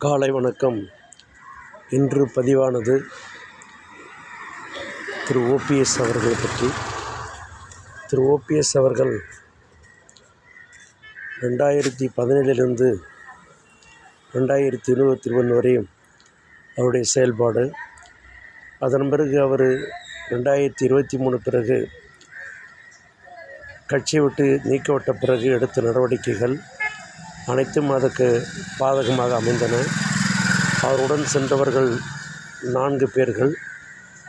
காலை வணக்கம். இன்று பதிவானது திரு ஓபிஎஸ் அவர்களை பற்றி. திரு ஓபிஎஸ் அவர்கள் 2017 2021 வரையும் அவருடைய செயல்பாடு, அதன் பிறகு அவர் 2023 பிறகு கட்சியை விட்டு நீக்கப்பட்ட பிறகு எடுத்த நடவடிக்கைகள் அனைத்தும் அதற்கு பாதகமாக அமைந்தன. அவருடன் சென்றவர்கள் 4 பேர்கள்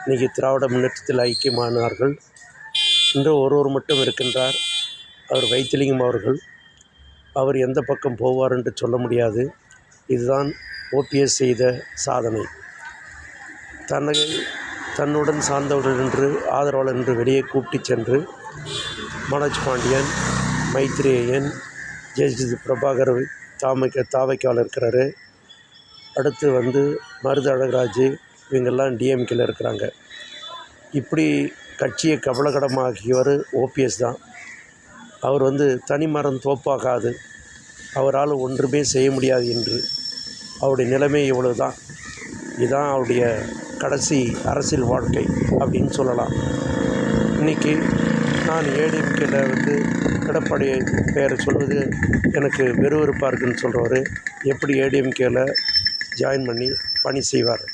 இன்றைக்கி திராவிட முன்னேற்றத்தில் ஐக்கியமானார்கள். இன்று ஒருவர் மட்டும் இருக்கின்றார், அவர் வைத்திலிங்கம் அவர்கள். அவர் எந்த பக்கம் போவார் என்று சொல்ல முடியாது. இதுதான் ஓபிஎஸ் செய்த சாதனை. தன்னுடன் சார்ந்தவர்கள் என்று ஆதரவாளர் என்று வெளியே கூப்பிட்டு சென்று மனோஜ் பாண்டியன், மைத்ரேயன், ஜெயஜித் பிரபாகர் தாவைக்காவில் இருக்கிறாரு. அடுத்து மருது அழகராஜ், இவங்கெல்லாம் டிஎம்கேல இருக்கிறாங்க. இப்படி கட்சியை கபலகடமாகியவர் ஓபிஎஸ் தான். அவர் தனிமரம் தோப்பாகாது, அவரால் ஒன்றுமே செய்ய முடியாது என்று அவருடைய நிலைமை இவ்வளவு தான். இதுதான் அவருடைய கடைசி அரசியல் வாழ்க்கை அப்படின்னு சொல்லலாம். இன்றைக்கி நான் ஏடிஎம்கேல எடப்பாடி பெயரை சொல்வது எனக்கு வெறுவெறுப்பாக இருக்குன்னு சொல்கிறவர் எப்படி ஏடிஎம்கேல ஜாயின் பண்ணி பணி செய்வார்,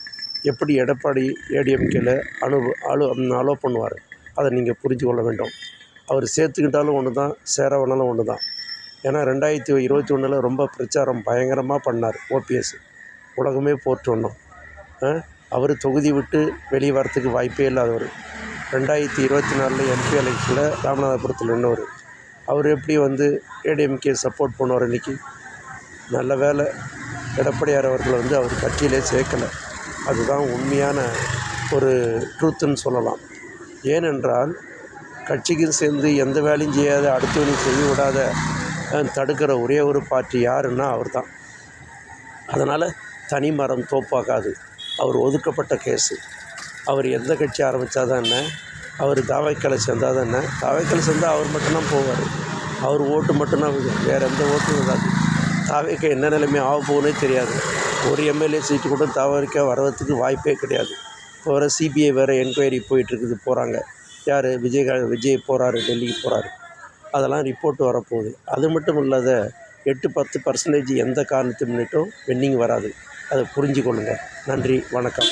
எப்படி எடப்பாடி ஏடிஎம்கேல அலோ பண்ணுவார், அதை நீங்கள் புரிஞ்சு கொள்ள வேண்டும். அவர் சேர்த்துக்கிட்டாலும் ஒன்று தான், சேரவனாலும் ஒன்று தான். ஏன்னா 2021 ரொம்ப பிரச்சாரம் பயங்கரமாக பண்ணார் ஓபிஎஸ். உலகமே போற்றணும். அவர் தொகுதி விட்டு வெளியே வரத்துக்கு வாய்ப்பே இல்லாதவர். 2024 எம்பி எலெக்ஷனில் ராமநாதபுரத்தில் நின்றவர். அவர் எப்படி ஏடிஎம்கே சப்போர்ட் பண்ணுவார்? இன்றைக்கி நல்ல வேலை எடப்பாடியார் அவர்கள் அவர் கட்சியிலே சேர்க்கலை. அதுதான் உண்மையான ஒரு ட்ரூத்துன்னு சொல்லலாம். ஏனென்றால் கட்சிக்கும் சேர்ந்து எந்த வேலையும் செய்யாத, அடுத்தவனையும் செய்ய விடாத தடுக்கிற ஒரே ஒரு பார்ட்டி யாருன்னா அவர் தான். அதனால் தனிமரம் தோப்பாகாது. அவர் ஒதுக்கப்பட்ட கேஸு. அவர் எந்த கட்சி ஆரம்பித்தாதான் என்ன, அவர் தாவைக்கால சேர்ந்தால் தான் என்ன. தாவைக்கால சேர்ந்தால் அவர் மட்டும்தான் போவார், அவர் ஓட்டு மட்டும்தான் விடும், வேறு எந்த ஓட்டும் விடாது. தாவைக்கா என்ன நிலைமை ஆக போகுன்னே தெரியாது. ஒரு எம்எல்ஏ சீட்டு கூட தாவைக்கா வர்றதுக்கு வாய்ப்பே கிடையாது. இப்போ வர சிபிஐ வேறு என்கொயரி போயிட்டுருக்குது, போகிறாங்க. யார்? விஜய் போகிறாரு, டெல்லிக்கு போகிறாரு. அதெல்லாம் ரிப்போர்ட் வரப்போகுது. அது மட்டும் இல்லாத 8-10% எந்த காரணத்தை முன்னிட்டும் பெண்டிங் வராது. அதை புரிஞ்சு கொள்ளுங்கள். நன்றி, வணக்கம்.